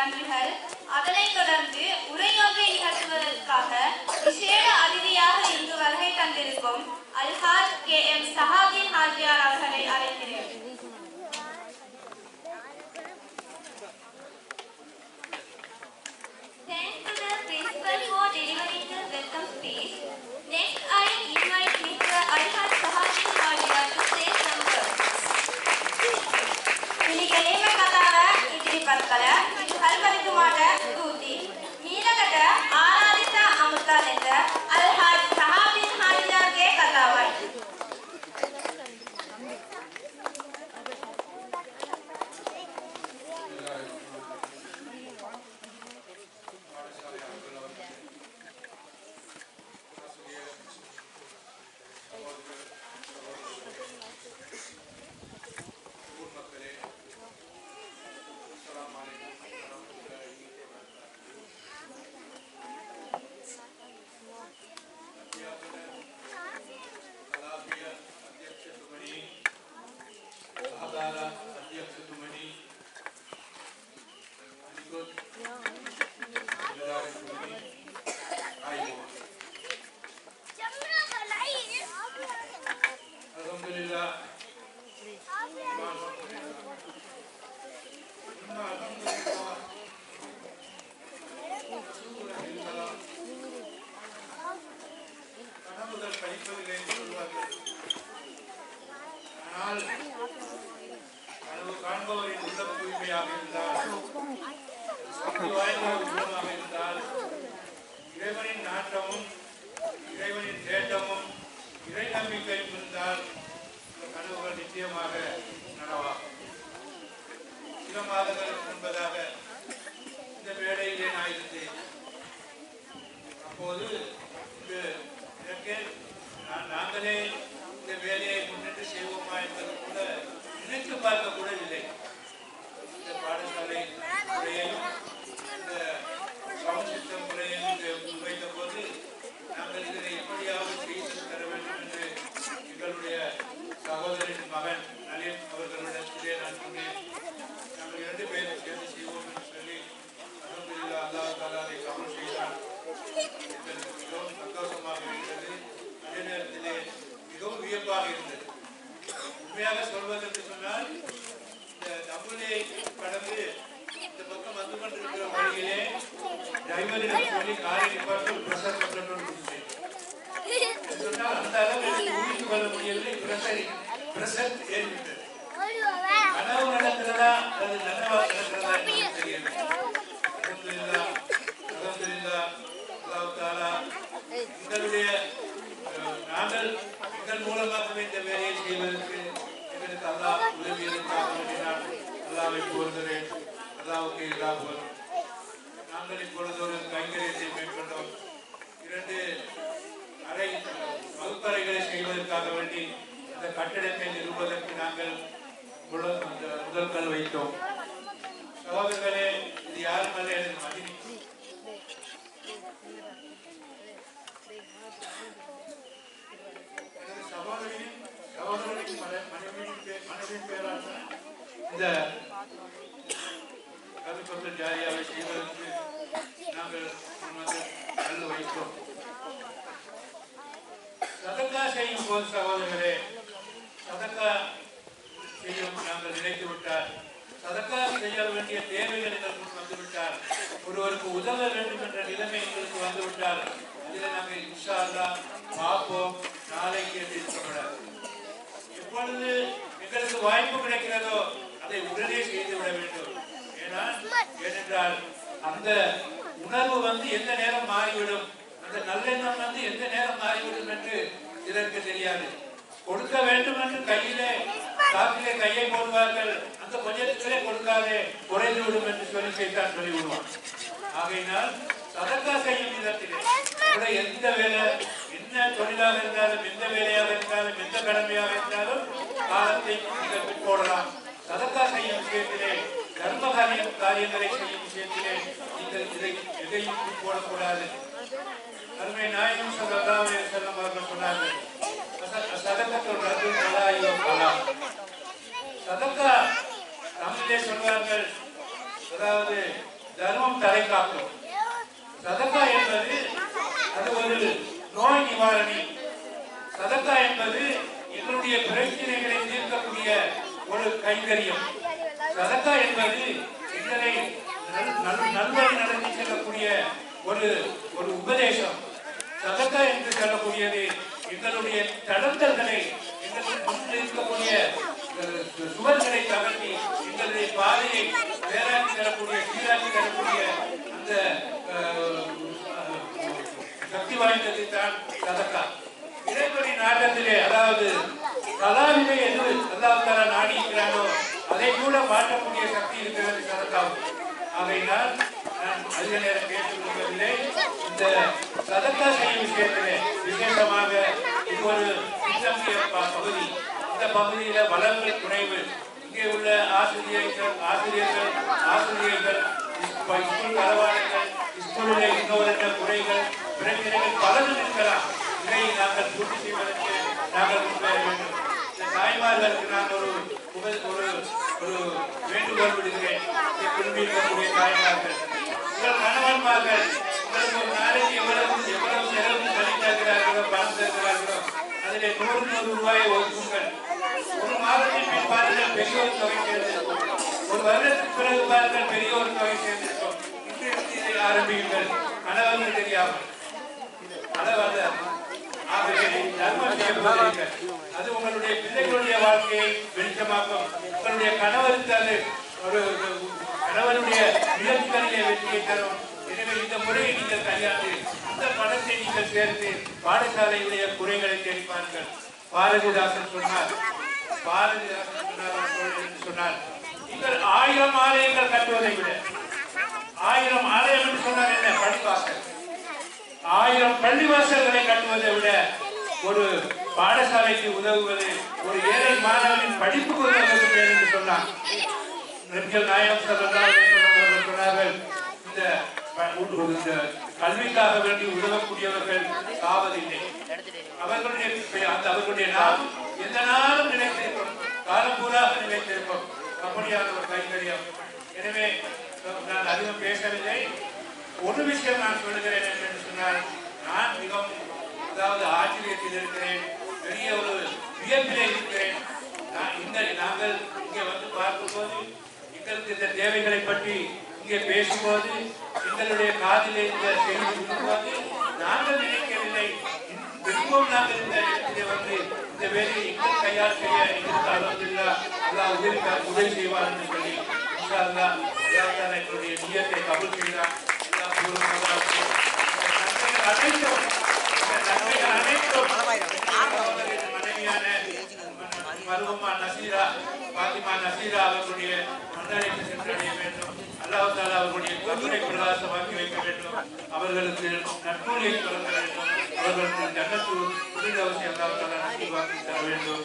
நன்றிகள். அதனைத் தொடர்ந்து உரையொன்றை நிகழ்த்துவதற்காக விசேட அதிதியாக இங்கு வருகை தந்திருக்கும் அல்ஹாஜ் KM சஹாபின் ஹாஜியார் அவர்களை அழைக்கிறேன். Thanks to the principal for delivering the welcome speech. Next, I invite Mr. Alhaj Sahabin Hajiar to say some words. Ini kelima katawa ඉදිරිපත් කළ කල්පරිතුමාට ස්තුතියි. ඊළඟට ආරාධිත අමුත්තා ලෙස අල්හාජ් සහාබින් හාජියාගේ කතාවයි. என்பது எங்களுடைய பிரச்சனைகளை தீர்க்கக்கூடிய ஒரு கைங்கரியம். சதக்கா என்பது எங்களை நல்வழி நடத்தி செல்லக்கூடிய ஒரு ஒரு உபதேசம். சதக்கா என்று சொல்லக்கூடியது எங்களுடைய தடங்கல்களை, எங்களுக்கு முன்னில் இருக்கக்கூடிய சுவர்களை தகர்த்தி எங்களுடைய பாதையை வேறாக்கி தரக்கூடிய, சீராக்கி தரக்கூடிய அந்த சக்தி வாய்ந்தது தான் சதக்கா. இறைவனி நாட்டத்திலே, அதாவது கலாவிலே எது அல்லாஹ் நாடி இருக்கிறானோ அதை கூட மாற்றக்கூடிய சக்தி இருக்கிறது சதக்காவுக்கு. ஆகையினால் நான் அதிக நேரம் கேட்டுக் கொள்வதில்லை. இந்த சதக்கா செய்யும் விஷயத்திலே விசேஷமாக இது ஒரு பின்தங்கிய பகுதி. இந்த பகுதியில வளங்கள் குறைவு. இங்கே உள்ள ஆசிரியர்கள் ஸ்கூல் கலவாளர்கள், ஸ்கூலில் இன்னொரு குறைகள், பிரச்சனைகள் பலரும் இருக்கலாம். இதை நாங்கள் பூர்த்தி செய்வதற்கு நாங்கள் முன்வர வேண்டும். இந்த தாய்மார்களுக்கு நான் ஒரு வேண்டுகோள் விடுகிறேன். இருக்கக்கூடிய தாய்மார்கள், உங்கள் கணவன்மார்கள் உங்களுக்கு ஒரு நாளைக்கு எவ்வளவு செலவு பண்ணி தருகிறார்களோ, பணம் தருகிறார்களோ அதிலே 100 ரூபாயை ஒதுக்குங்கள். ஒரு மாதத்தின் பின் பாருங்கள் பெரிய ஒரு தொகை சேர்ந்திருக்கும். ஒரு வருடத்துக்கு பிறகு பாருங்கள் பெரிய ஒரு தொகை சேர்ந்திருக்கும். இன்று இதை ஆரம்பியுங்கள். கணவர்கள் தெரியாமல் அது உங்களுடைய பிள்ளைகளுடைய வாழ்க்கையை வெளிச்சமாக்கும். உங்களுடைய கணவருக்கு அது ஒரு கணவனுடைய முயற்சிகளிலே வெற்றியை தரும். எனவே இந்த முறையை நீங்கள் கையாண்டு இந்த பணத்தை நீங்கள் சேர்த்து பாடசாலையுடைய குறைகளை தெரிவிப்பார்கள். பாரதிதாசன் சொன்னார் நீங்கள் 1000 ஆலயங்கள் கட்டுவதை விட 1000 ஆலயம் என்று சொன்னார் என்ன படிப்பார்கள், 1000 பள்ளிவாசல்களை கட்டுவதை விட ஒரு பாடசாலைக்கு உதவுவது, ஒரு ஏழை மாணவனின் படிப்புக்கு உதவுவது என்று சொன்னார். நாயகம் சொன்னார்கள், இந்த கல்விக்காக வேண்டி உதவக்கூடியவர்கள் சாவதில்லை. அவர்களுடைய நாம் எந்த நாளும் நிலைத்திருக்கும், காலம் பூராக நிலைத்திருக்கும். அப்படியான ஒரு கைங்கரியம். எனவே நான் அதிகம் பேசவில்லை. ஒரு விஷயம் நான் சொல்லுகிறேன் என்று சொன்னால், நான் மிகவும் ஆச்சரியத்தில் இருக்கிறேன், பெரிய ஒரு வியப்பிலே இருக்கிறேன். நாங்கள் இங்கே வந்து பார்க்கும்போது, எங்களுக்கு இந்த தேவைகளை பற்றி இங்கே பேசும்போது, எங்களுடைய காதிலே இந்த செய்தி இருக்கும்போது நாங்கள் நினைக்கவில்லை, திரும்பவும் நாங்கள் இந்த இடத்திலே வந்து இந்த வேலையை எங்கள் கையால் செய்ய உதவி செய்வார் என்று சொல்லி எங்களுடைய நியத்தை கபூல் செய்தார். மனைவியான மருமமா நசீரா, பாத்திமா நசீரா அவர்களுடைய மன்னரைக்கு சென்றடைய வேண்டும். அல்லாஹ் தஆலா அவர்களுடைய கருணை பிரகாசமாக்கி வைக்க வேண்டும். அவர்களுக்கு நற்கூலியை வழங்க வேண்டும். அவர்களுக்கு ஜன்னத்து புரிதவசி அல்லாஹ் தஆலா நசீபாக்கி தர வேண்டும்.